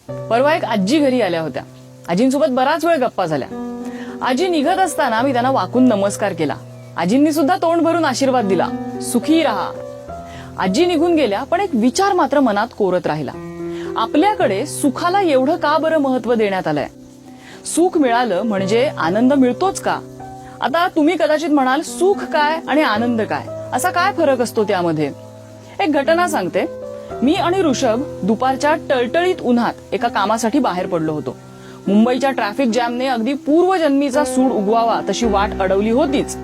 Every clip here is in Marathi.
परवा एक आजी घरी आल्या होत्या. आजींसोबत बराच वेळ गप्पा झाल्या. आजी निघत असताना मी त्यांना वाकून नमस्कार केला. आजींनी सुद्धा तोंड भरून आशीर्वाद दिला, सुखी राहा. आजी निघून गेल्या, पण एक विचार मात्र मनात कोरत राहिला. आपल्याकडे सुखाला एवढं का बरं महत्व देण्यात आलंय? सुख मिळालं म्हणजे आनंद मिळतोच का? आता तुम्ही कदाचित म्हणाल, सुख काय आणि आनंद काय, असा काय फरक असतो त्यामध्ये? एक घटना सांगते. मी आणि ऋषभ दुपारच्या टळटळीत उन्हात एका कामासाठी बाहेर पडलो होतो. मुंबईच्या ट्रॅफिक जॅमने अगदी पूर्वजन्मीचा सूड उगवावा तशी वाट अडवली होतीच.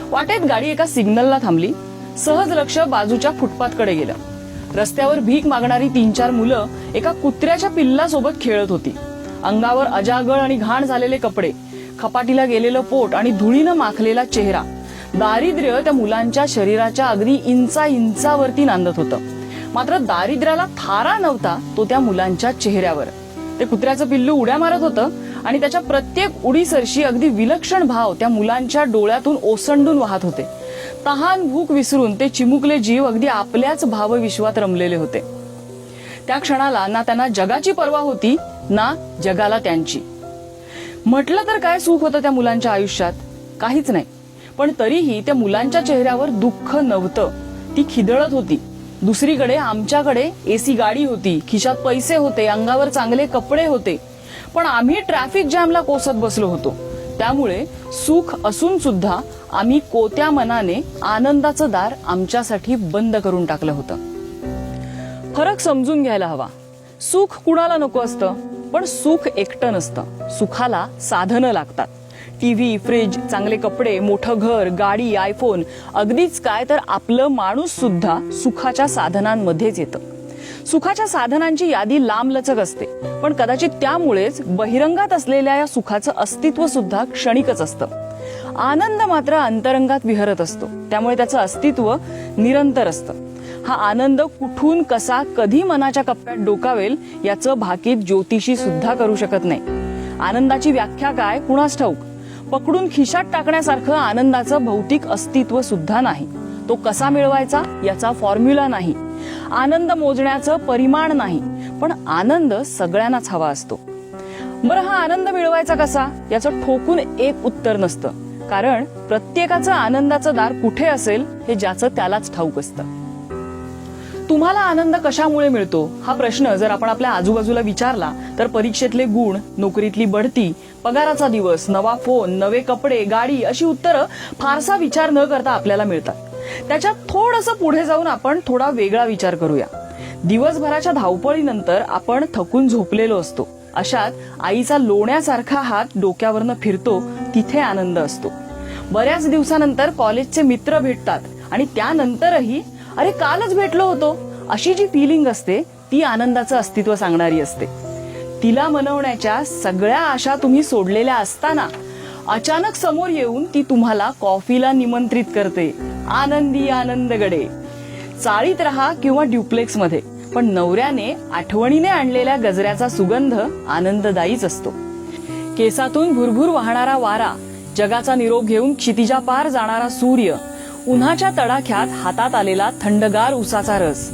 वाटेत गाडी एका सिग्नलला थांबली. सहज लक्ष बाजूच्या फुटपाथकडे गेलं. रस्त्यावर भीक मागणारी 3-4 मुलं एका कुत्र्याच्या पिल्लासोबत खेळत होती. अंगावर अजागळ आणि घाण झालेले कपडे, खपाटीला गेलेलं पोट आणि धुळीनं माखलेला चेहरा. दारिद्र्य त्या मुलांच्या शरीराच्या अगदी इंचावरती नांदत होतं. मात्र दारिद्र्याला थारा नव्हता तो त्या मुलांच्या चेहऱ्यावर. ते कुत्र्याचं पिल्लू उड्या मारत होतं आणि त्याच्या प्रत्येक उडीसरशी अगदी विलक्षण भाव त्या मुलांच्या डोळ्यातून ओसंडून वाहत होते. तहान भूक विसरून ते चिमुकले जीव अगदी आपल्याच भावविश्वात रमलेले होते. त्या क्षणाला ना त्यांना जगाची पर्वा होती, ना जगाला त्यांची. म्हटलं तर काय सुख होतं त्या मुलांच्या आयुष्यात? काहीच नाही. पण तरीही त्या मुलांच्या चेहऱ्यावर दुःख नव्हतं. ती खिदळत होती. दुसरीकडे आमच्याकडे एसी गाडी होती, खिशात पैसे होते, अंगावर चांगले कपडे होते. पण आम्ही ट्रॅफिक जॅमला कोसत बसलो होतो. त्यामुळे सुख असून सुद्धा आम्ही कोत्या मनाने आनंदाचं दार आमच्यासाठी बंद करून टाकलं होतं. फरक समजून घ्यायला हवा. सुख कुणाला नको असतं, पण सुख एकटं नसतं. सुखाला साधनं लागतात. टीव्ही, फ्रीज, चांगले कपडे, मोठं घर, गाडी, आयफोन, अगदीच काय तर आपलं माणूस सुद्धा सुखाच्या साधनांमध्येच येतं. सुखाच्या साधनांची यादी लांबलचक असते, पण कदाचित त्यामुळेच बहिरंगात असलेल्या या सुखाचं अस्तित्व सुद्धा क्षणिकच असतं. आनंद मात्र अंतरंगात विहरत असतो, त्यामुळे त्याचं अस्तित्व निरंतर असतं. हा आनंद कुठून, कसा, कधी मनाच्या कप्प्यात डोकावेल याचं भाकीत ज्योतिषी सुद्धा करू शकत नाही. आनंदाची व्याख्या काय कुणास ठाऊक. पकडून खिशात टाकण्यासारखं आनंदाचं भौतिक अस्तित्व सुद्धा नाही. तो कसा मिळवायचा याचा फॉर्म्युला नाही. आनंद मोजण्याचं परिमाण नाही. पण आनंद सगळ्यांनाच हवा असतो. बरं, हा आनंद मिळवायचा कसा याचं ठोकून एक उत्तर नसतं. कारण प्रत्येकाचं आनंदाचं दार कुठे असेल हे ज्याचं त्यालाच ठाऊक असतं. तुम्हाला आनंद कशामुळे मिळतो हा प्रश्न जर आपण आपल्या आजूबाजूला विचारला तर परीक्षेतले गुण, नोकरीतली बढती, पगाराचा दिवस, नवा फोन, नवे कपडे, गाडी अशी उत्तरं फारसा विचार न करता आपल्याला मिळतात. त्याच्यात थोडंसं पुढे जाऊन आपण थोडा वेगळा विचार करूया. दिवसभराच्या धावपळीनंतर आपण थकून झोपलेलो असतो. अशात आईचा लोण्यासारखा हात डोक्यावरनं फिरतो, तिथे आनंद असतो. बऱ्याच दिवसानंतर कॉलेजचे मित्र भेटतात आणि त्यानंतरही अरे कालच भेटलो होतो अशी जी फिलिंग असते ती आनंदाचं अस्तित्व सांगणारी असते. तिला मनवण्याच्या सगळ्या आशा तुम्ही सोडलेल्या असताना अचानक समोर येऊन ती तुम्हाला कॉफीला निमंत्रित करते. आनंदी आनंदगडे. चाळीत राहा किंवा ड्युप्लेक्स मध्ये, पण नवऱ्याने आठवणीने आणलेल्या गजऱ्याचा सुगंध आनंददायीच असतो. केसातून भुरभुर वाहणारा वारा, जगाचा निरोप घेऊन क्षितिजापार जाणारा सूर्य, उन्हाच्या तडाख्यात हातात आलेला थंडगार उसाचा रस,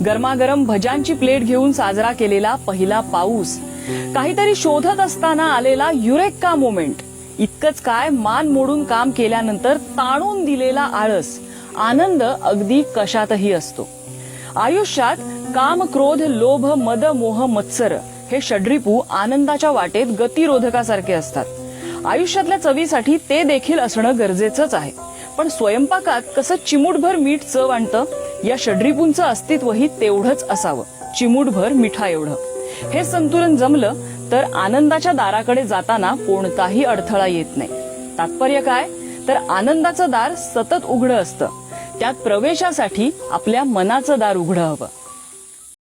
गरमागरम भज्यांची प्लेट घेऊन साजरा केलेला पहिला पाऊस, काहीतरी शोधत असताना आलेला युरेका मोमेंट, इतकंच काय मान मोडून काम केल्यानंतर ताणून दिलेला आळस. आनंद अगदी कशातही असतो. आयुष्यात काम, क्रोध, लोभ, मद, मोह, मत्सर हे षड्रिपू आनंदाच्या वाटेत गतिरोधकासारखे असतात. आयुष्यातल्या चवीसाठी ते देखील असणं गरजेचंच आहे. पण स्वयंपाकात कसं चिमूटभर मीठ चव आणतं, या षड्रिपूंचं अस्तित्वही तेवढंच असावं, चिमूटभर मिठा एवढं. हे संतुलन जमलं तर आनंदाच्या दाराकडे जाताना कोणताही अडथळा येत नाही. तात्पर्य काय तर आनंदाचं दार सतत उघडं असतं. त्यात प्रवेशासाठी आपल्या मनाचं दार उघडं हवं.